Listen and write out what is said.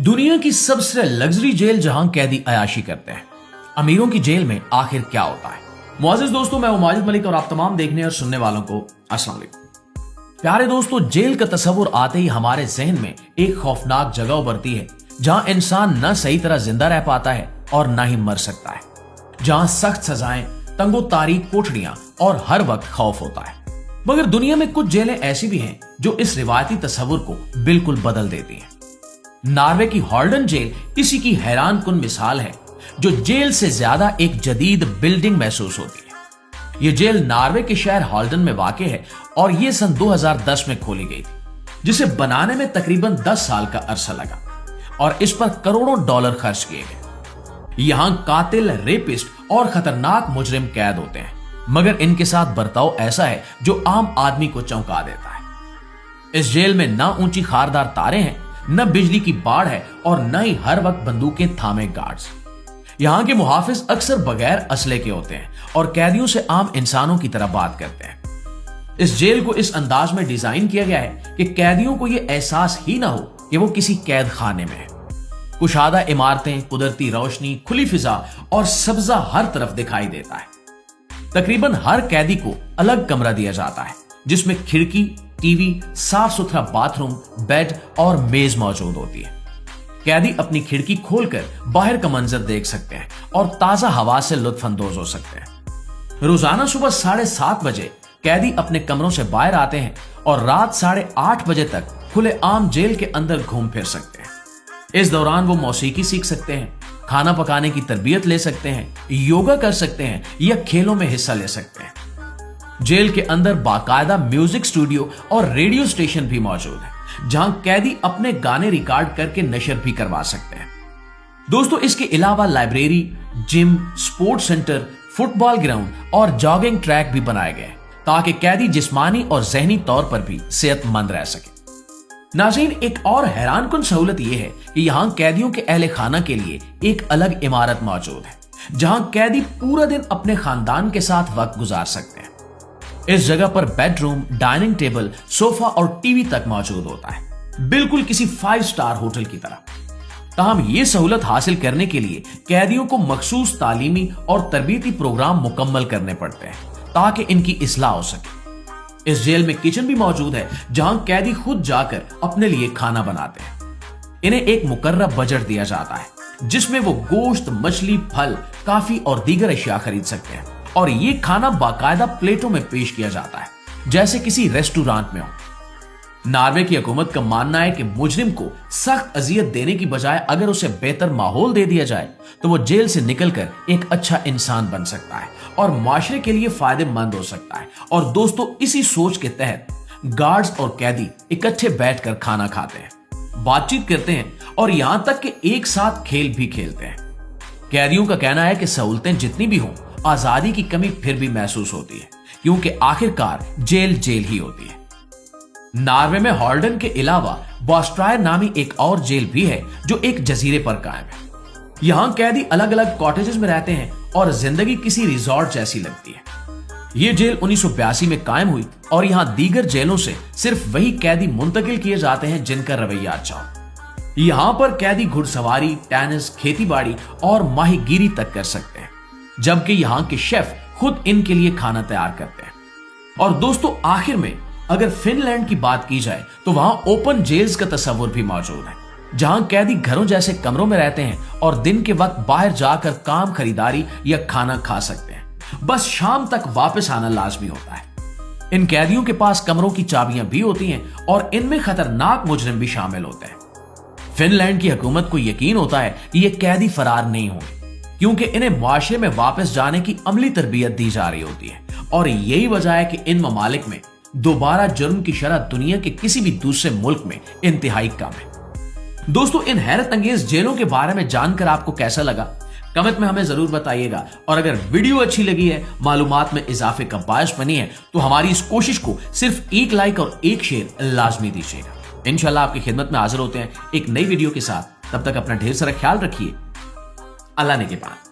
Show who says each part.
Speaker 1: दुनिया की सबसे लग्जरी जेल जहां कैदी अयाशी करते हैं, अमीरों की जेल में आखिर क्या होता है। मुआज़िज़ दोस्तों, मैं माजिद मलिक और आप तमाम देखने और सुनने वालों को अस्सलाम वालेकुम। प्यारे दोस्तों, जेल का तस्वुर आते ही हमारे जहन में एक खौफनाक जगह उभरती है जहां इंसान न सही तरह जिंदा रह पाता है और न ही मर सकता है, जहां सख्त सजाएं, तंगो तारीक कोठरियां और हर वक्त खौफ होता है। मगर दुनिया में कुछ जेलें ऐसी भी हैं जो इस रिवायती तस्वुर को बिल्कुल बदल देती हैं। नॉर्वे की हॉल्डन जेल इसी की हैरान कुन मिसाल है, जो जेल से ज्यादा एक जदीद बिल्डिंग महसूस होती है। यह जेल नॉर्वे के शहर हॉल्डन में वाक़ है और यह सन 2010 में खोली गई थी, जिसे बनाने में तकरीबन 10 साल का अरसा लगा और इस पर करोड़ों डॉलर खर्च किए गए। यहां कातिल, रेपिस्ट और खतरनाक मुजरिम कैद होते हैं, मगर इनके साथ बर्ताव ऐसा है जो आम आदमी को चौंका देता है। इस जेल में ना ऊंची खारदार तारे हैं, न बिजली की बाढ़ है और न ही हर वक्त बंदूकें थामे गार्ड्स। यहां के मुहाफिज अक्सर बगैर असले के होते हैं और कैदियों से आम इंसानों की तरह बात करते हैं। इस जेल को इस अंदाज में डिजाइन किया गया है कि कैदियों को यह एहसास ही ना हो कि वो किसी कैद खाने में है। कुशादा इमारतें, कुदरती रोशनी, खुली फिजा और सब्जा हर तरफ दिखाई देता है। तकरीबन हर कैदी को अलग कमरा दिया जाता है, जिसमें खिड़की, टीवी, साफ सुथरा बाथरूम, बेड और मेज मौजूद होती है। कैदी अपनी खिड़की खोलकर बाहर का मंजर देख सकते हैं और ताजा हवा से लुत्फ अंदोज हो सकते हैं। रोजाना सुबह 7:30 बजे कैदी अपने कमरों से बाहर आते हैं और रात 8:30 बजे तक खुले आम जेल के अंदर घूम फिर सकते हैं। इस दौरान वो मौसीकी सीख सकते हैं, खाना पकाने की तरबियत ले सकते हैं, योगा कर सकते हैं या खेलों में हिस्सा ले सकते हैं। जेल के अंदर बाकायदा म्यूजिक स्टूडियो और रेडियो स्टेशन भी मौजूद है, जहां कैदी अपने गाने रिकॉर्ड करके नशर भी करवा सकते हैं। दोस्तों, इसके अलावा library, gym, sports centre, football ground और जॉगिंग ट्रैक भी बनाए गए ताकि कैदी जिस्मानी और जहनी तौर पर भी सेहतमंद रह सके। नाज़रीन, एक और हैरानकुन सहूलत यह है कि यहां कैदियों के अहले खाना के लिए एक अलग इमारत मौजूद है, जहां कैदी पूरा दिन अपने खानदान के साथ वक्त गुजार सकते हैं। इस जगह पर बेडरूम, डाइनिंग टेबल, सोफा और टीवी तक मौजूद होता है, बिल्कुल किसी 5 स्टार होटल की तरह। ताहम ये सहूलत हासिल करने के लिए कैदियों को मखसूस तालीमी और तरबियती प्रोग्राम मुकम्मल करने पड़ते हैं ताकि इनकी इस्लाह हो सके। इस जेल में किचन भी मौजूद है, जहां कैदी खुद जाकर अपने लिए खाना बनाते हैं। इन्हें एक मुकर्रर बजट दिया जाता है, जिसमें वो गोश्त, मछली, फल, काफी और दीगर अशिया खरीद सकते हैं और ये खाना बाकायदा प्लेटों में पेश किया जाता है, जैसे किसी रेस्टोरेंट में हो। नॉर्वे की हुकूमत का मानना है कि मुजरिम को सख्त अजियत देने की बजाय अगर उसे बेहतर माहौल दे दिया जाए तो वो जेल से निकलकर एक अच्छा इंसान बन सकता है और माशरे के लिए फायदेमंद हो सकता है। और दोस्तों, इसी सोच के तहत गार्ड्स और कैदी इकट्ठे बैठकर खाना खाते हैं, बातचीत करते हैं और यहां तक कि एक साथ खेल भी खेलते हैं। कैदियों का कहना है कि सहूलतें जितनी भी हों, आजादी की कमी फिर भी महसूस होती है, क्योंकि आखिरकार जेल जेल ही होती है। नॉर्वे में हॉल्डन के अलावा बॉस्ट्रायर नामी एक और जेल भी है, जो एक जजीरे पर कायम है। यहां कैदी अलग अलग कॉटेजेस में रहते हैं और जिंदगी किसी रिजॉर्ट जैसी लगती है। यह जेल 1982 में कायम हुई और यहां दीगर जेलों से सिर्फ वही कैदी मुंतकिल किए जाते हैं जिनका रवैया अच्छा हो। यहां पर कैदी घुड़सवारी, टेनिस, खेतीबाड़ी और माहीगीरी तक कर सकते हैं, जबकि यहां के शेफ खुद इनके लिए खाना तैयार करते हैं। और दोस्तों, आखिर में अगर फिनलैंड की बात की जाए तो वहां ओपन जेल्स का तस्वुर भी मौजूद है, जहां कैदी घरों जैसे कमरों में रहते हैं और दिन के वक्त बाहर जाकर काम, खरीदारी या खाना खा सकते हैं। बस शाम तक वापस आना लाजमी होता है। इन कैदियों के पास कमरों की चाबियां भी होती हैं और इनमें खतरनाक मुजरिम भी शामिल होते हैं। फिनलैंड की हुकूमत को यकीन होता है कि ये कैदी फरार नहीं होंगे, क्योंकि इन्हें मुआशरे में वापस जाने की अमली तरबियत दी जा रही होती है और यही वजह है कि इन ममालिक में दोबारा जुर्म की शरह दुनिया के किसी भी दूसरे मुल्क में इंतहाई कम है। दोस्तों, इन हैरत अंगेज जेलों के बारे में जानकर आपको कैसा लगा, कमेंट में हमें जरूर बताइएगा। और अगर वीडियो अच्छी लगी है, मालूमात में इजाफे का बायस बनी है, तो हमारी इस कोशिश को सिर्फ एक लाइक और एक शेयर लाजमी दीजिएगा। इंशाल्लाह आपकी खिदमत में हाजिर होते हैं एक नई वीडियो के साथ। तब तक अपना ढेर सारा ख्याल रखिए। अल्लाह ने के बाद।